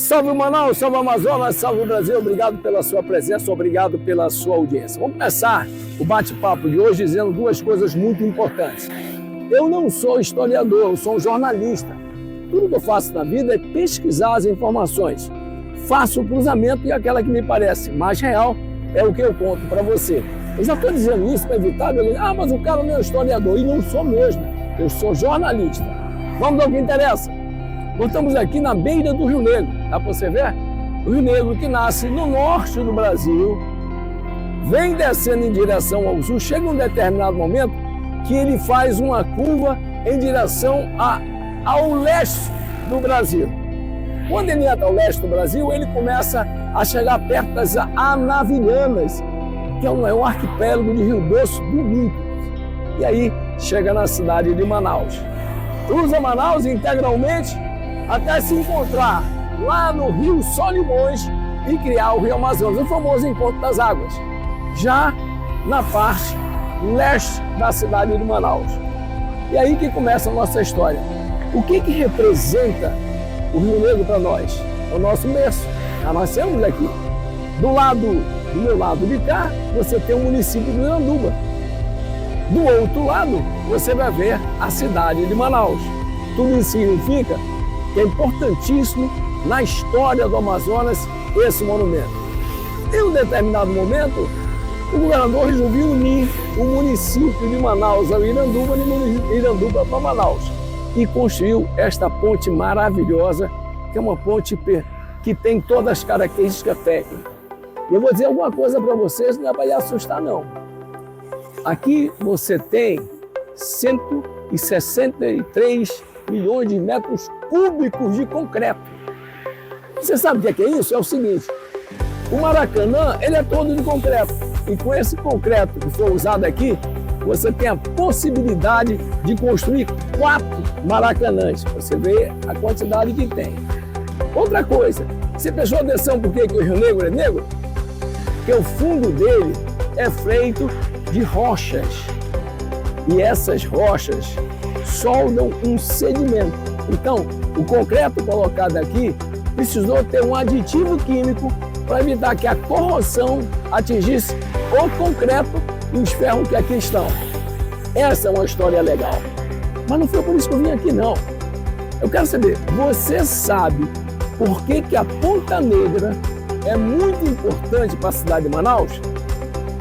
Salve Manaus, salve Amazonas, salve Brasil, obrigado pela sua presença, obrigado pela sua audiência. Vamos começar o bate-papo de hoje dizendo duas coisas muito importantes. Eu não sou historiador, eu sou um jornalista. Tudo que eu faço na vida é pesquisar as informações. Faço o cruzamento e aquela que me parece mais real é o que eu conto para você. Eu já estou dizendo isso para evitar, mas o cara não é historiador, e não sou mesmo, eu sou jornalista. Vamos ao que interessa. Nós estamos aqui na beira do Rio Negro, dá para você ver? O Rio Negro que nasce no norte do Brasil, vem descendo em direção ao sul, chega um determinado momento que ele faz uma curva em direção ao leste do Brasil. Quando ele entra ao leste do Brasil, ele começa a chegar perto das Anavilhanas, que é um arquipélago de Rio Doce bonito. E aí chega na cidade de Manaus. Cruza Manaus integralmente até se encontrar lá no Rio Solimões e criar o Rio Amazonas, o famoso Encontro das Águas, já na parte leste da cidade de Manaus. E aí que começa a nossa história. O que representa o Rio Negro para nós? É o nosso berço. Já nascemos aqui. Do meu lado de cá, você tem o município de Iranduba. Do outro lado, você vai ver a cidade de Manaus. Tudo isso significa que é importantíssimo na história do Amazonas esse monumento. Em um determinado momento, o governador resolveu unir o município de Manaus ao Iranduba e Iranduba para Manaus e construiu esta ponte maravilhosa, que é uma ponte que tem todas as características técnicas. E eu vou dizer alguma coisa para vocês, não é para lhe assustar não. Aqui você tem 163 milhões de metros cúbicos de concreto. Você sabe o que é isso? É o seguinte, o Maracanã ele é todo de concreto. E com esse concreto que foi usado aqui, você tem a possibilidade de construir 4 Maracanãs. Você vê a quantidade que tem. Outra coisa, você prestou atenção por que o Rio Negro é negro? Porque o fundo dele é feito de rochas. E essas rochas soldam um sedimento. Então, o concreto colocado aqui precisou ter um aditivo químico para evitar que a corrosão atingisse o concreto e os ferros que aqui estão. Essa é uma história legal. Mas não foi por isso que eu vim aqui, não. Eu quero saber, você sabe por que a Ponta Negra é muito importante para a cidade de Manaus?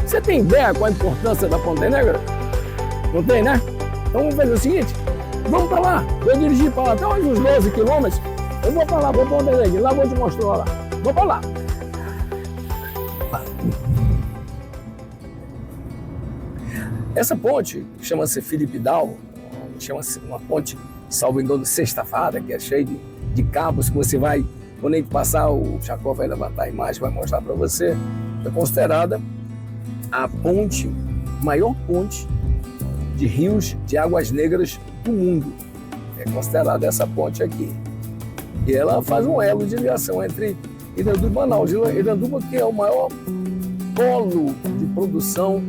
Você tem ideia qual a importância da Ponta Negra? Não tem, né? Então vamos fazer o seguinte, vamos para lá. Eu dirigi para lá até uns 12 quilômetros. Eu vou para lá, para a Ponta Negra. Lá vou te mostrar lá. Vou para lá. Essa ponte chama-se Felipe Dal, chama-se uma ponte, salvo engano, sexta-feira, que é cheia de cabos que você vai, quando a gente passar, o Chacó vai levantar a imagem, vai mostrar para você. É considerada a maior ponte de rios de águas negras do mundo. É considerada essa ponte aqui. E ela faz um elo de ligação entre Iranduba e Manaus. Iranduba, que é o maior polo de produção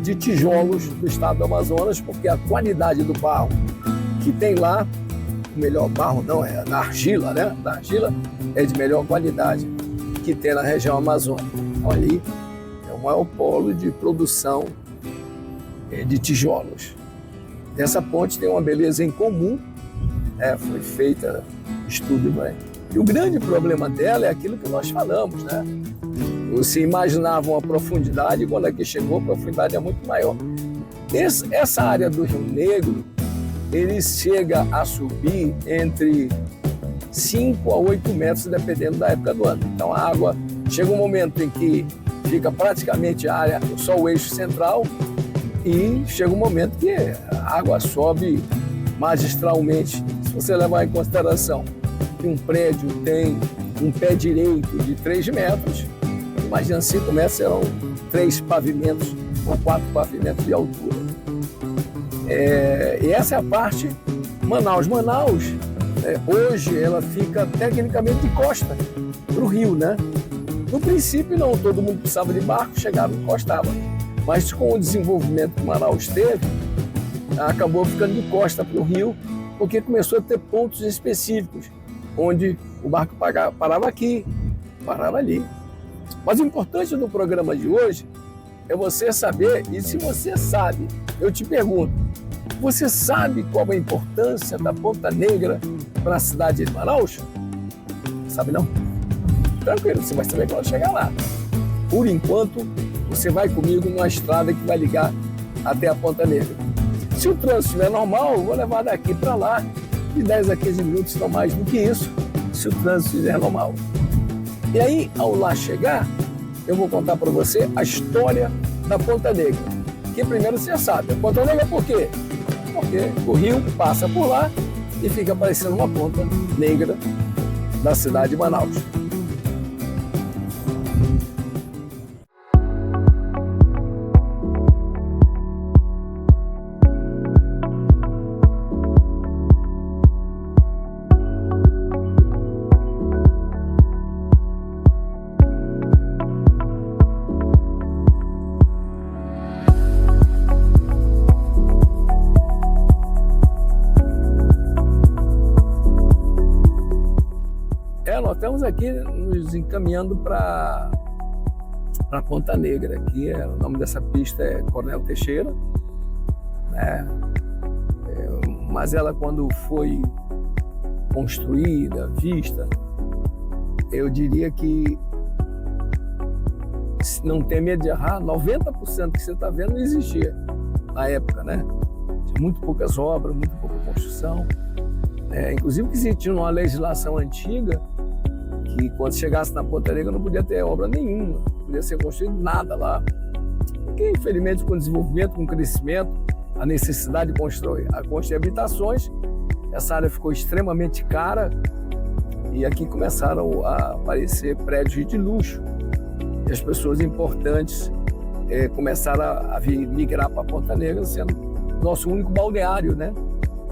de tijolos do estado do Amazonas, porque a qualidade do barro que tem lá, o melhor barro não é da argila, né? Da argila é de melhor qualidade que tem na região amazônica. Olha ali, é o maior polo de produção de tijolos. Essa ponte tem uma beleza em comum, foi feita estudo, né? E o grande problema dela é aquilo que nós falamos, né? Você imaginava uma profundidade, e quando aqui chegou, a profundidade é muito maior. Essa área do Rio Negro, ele chega a subir entre 5 a 8 metros, dependendo da época do ano. Então a água chega um momento em que fica praticamente a área, só o eixo central, e chega um momento que a água sobe magistralmente. Se você levar em consideração que um prédio tem um pé direito de 3 metros, imagina 5 metros serão 3 pavimentos ou 4 pavimentos de altura. E essa é a parte Manaus. Manaus, hoje, ela fica tecnicamente de costa para o rio, né? No princípio, não, todo mundo precisava de barco, chegava e encostava. Mas com o desenvolvimento que Manaus teve, acabou ficando de costa para o rio, porque começou a ter pontos específicos, onde o barco parava aqui, parava ali. Mas o importante do programa de hoje é você saber, e se você sabe, eu te pergunto, você sabe qual a importância da Ponta Negra para a cidade de Manaus? Sabe não? Tranquilo, você vai saber quando chegar lá. Por enquanto, você vai comigo numa estrada que vai ligar até a Ponta Negra. Se o trânsito estiver normal, eu vou levar daqui para lá, de 10 a 15 minutos, não mais do que isso, se o trânsito estiver normal. E aí, ao lá chegar, eu vou contar para você a história da Ponta Negra. Que primeiro você sabe, a Ponta Negra por quê? Porque o rio passa por lá e fica parecendo uma ponta negra da cidade de Manaus. Nós estamos aqui nos encaminhando para Ponta Negra. Aqui o nome dessa pista é Coronel Teixeira, né? Mas ela, quando foi construída, vista, eu diria que, se não tem medo de errar, 90% que você está vendo não existia na época, né? Tinha muito poucas obras, muito pouca construção. Inclusive que existia uma legislação antiga que quando chegasse na Ponta Negra não podia ter obra nenhuma, não podia ser construído nada lá. Porque, infelizmente, com o desenvolvimento, com o crescimento, a necessidade de construir habitações, essa área ficou extremamente cara e aqui começaram a aparecer prédios de luxo. E as pessoas importantes começaram a migrar para a Ponta Negra, sendo nosso único balneário, né?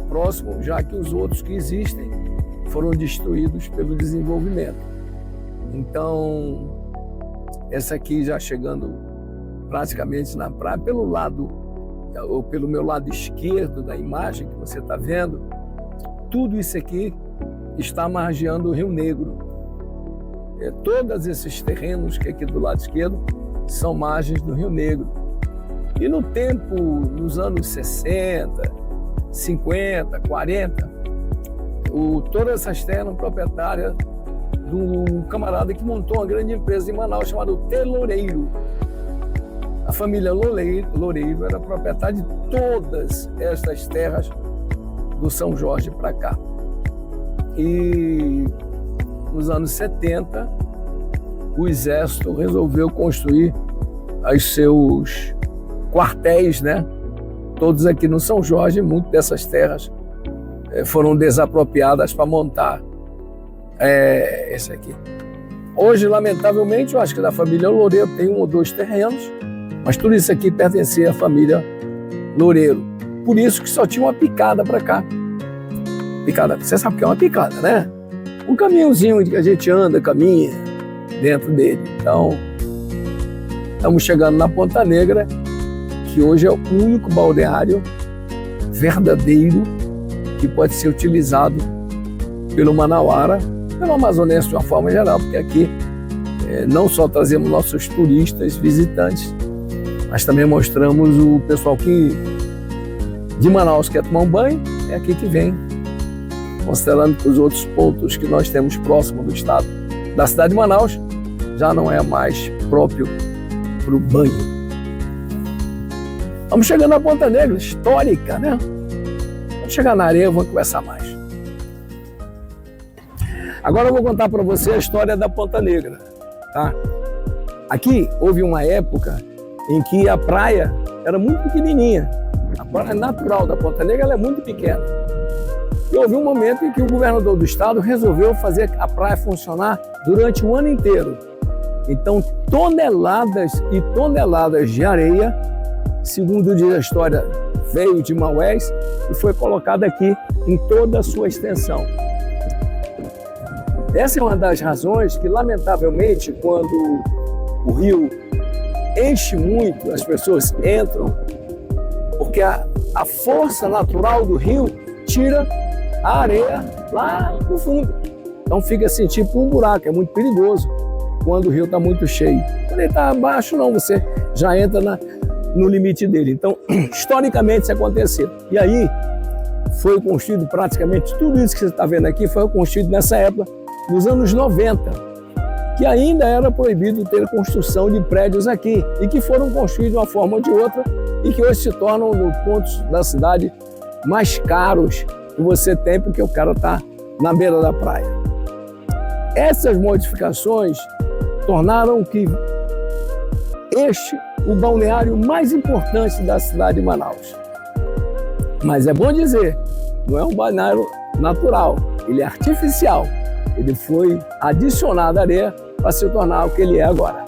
Próximo, já que os outros que existem foram destruídos pelo desenvolvimento. Então, essa aqui já chegando praticamente na praia, pelo meu lado esquerdo da imagem que você está vendo, tudo isso aqui está margeando o Rio Negro. Todos esses terrenos que aqui do lado esquerdo são margens do Rio Negro. E no tempo, nos anos 60, 50, 40, todas essas terras eram proprietárias do camarada que montou uma grande empresa em Manaus chamada T. Loureiro. A família Loureiro era proprietária de todas estas terras do São Jorge para cá. E nos anos 70, o Exército resolveu construir os seus quartéis, né? Todos aqui no São Jorge, muitas dessas terras foram desapropriadas para montar esse aqui. Hoje, lamentavelmente, eu acho que da família Loureiro tem 1 ou 2 terrenos, mas tudo isso aqui pertencia à família Loureiro. Por isso que só tinha uma picada para cá. Picada, você sabe o que é uma picada, né? Um caminhãozinho que a gente anda, caminha dentro dele. Então, estamos chegando na Ponta Negra, que hoje é o único balneário verdadeiro que pode ser utilizado pelo manauara, pelo amazonense de uma forma geral, porque aqui não só trazemos nossos turistas, visitantes, mas também mostramos o pessoal que de Manaus quer tomar um banho, é aqui que vem, considerando que os outros pontos que nós temos próximo do estado, da cidade de Manaus, já não é mais próprio para o banho. Vamos chegando na Ponta Negra, histórica, né? Vamos chegar na areia, vamos conversar mais. Agora eu vou contar para você a história da Ponta Negra, tá? Aqui houve uma época em que a praia era muito pequenininha. A praia natural da Ponta Negra ela é muito pequena. E houve um momento em que o governador do estado resolveu fazer a praia funcionar durante o ano inteiro. Então, toneladas e toneladas de areia, segundo diz a história, veio de Maués e foi colocada aqui em toda a sua extensão. Essa é uma das razões que, lamentavelmente, quando o rio enche muito, as pessoas entram, porque a força natural do rio tira a areia lá no fundo. Então fica assim, tipo um buraco, é muito perigoso quando o rio está muito cheio. Quando ele está abaixo, não, você já entra no limite dele. Então, historicamente isso aconteceu. E aí, foi construído praticamente tudo isso que você está vendo aqui, foi construído nessa época, nos anos 90, que ainda era proibido ter construção de prédios aqui, e que foram construídos de uma forma ou de outra, e que hoje se tornam nos pontos da cidade mais caros que você tem, porque o cara está na beira da praia. Essas modificações tornaram que o balneário mais importante da cidade de Manaus. Mas é bom dizer, não é um balneário natural, ele é artificial. Ele foi adicionado à areia para se tornar o que ele é agora.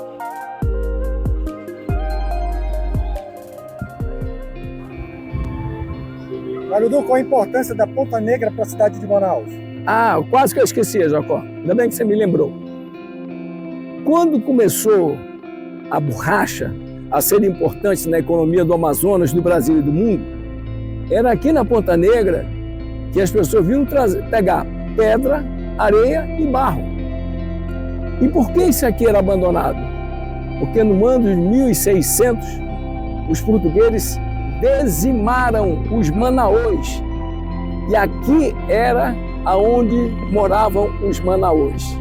Mariudu, qual a importância da Ponta Negra para a cidade de Manaus? Ah, quase que eu esquecia, Jacó. Ainda bem que você me lembrou. Quando começou a borracha a ser importante na economia do Amazonas, do Brasil e do mundo, era aqui na Ponta Negra que as pessoas vinham pegar pedra, areia e barro. E por que isso aqui era abandonado? Porque no ano de 1600, os portugueses dizimaram os manaus. E aqui era aonde moravam os manaus.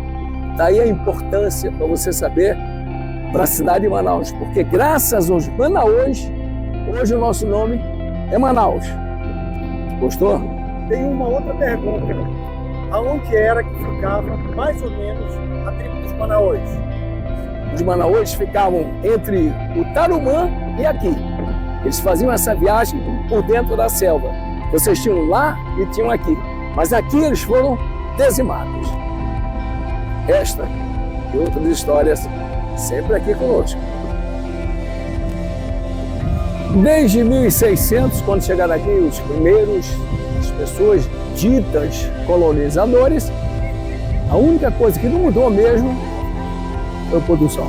Daí a importância para você saber para a cidade de Manaus, porque graças aos manaus, hoje o nosso nome é Manaus. Gostou? Tem uma outra pergunta. Aonde era que ficava mais ou menos a tribo dos manaus? Os manaus ficavam entre o Tarumã e aqui. Eles faziam essa viagem por dentro da selva. Vocês tinham lá e tinham aqui. Mas aqui eles foram dizimados. Esta e outras histórias sempre aqui conosco. Desde 1600, quando chegaram aqui as pessoas ditas colonizadores, a única coisa que não mudou mesmo foi o pôr do sol.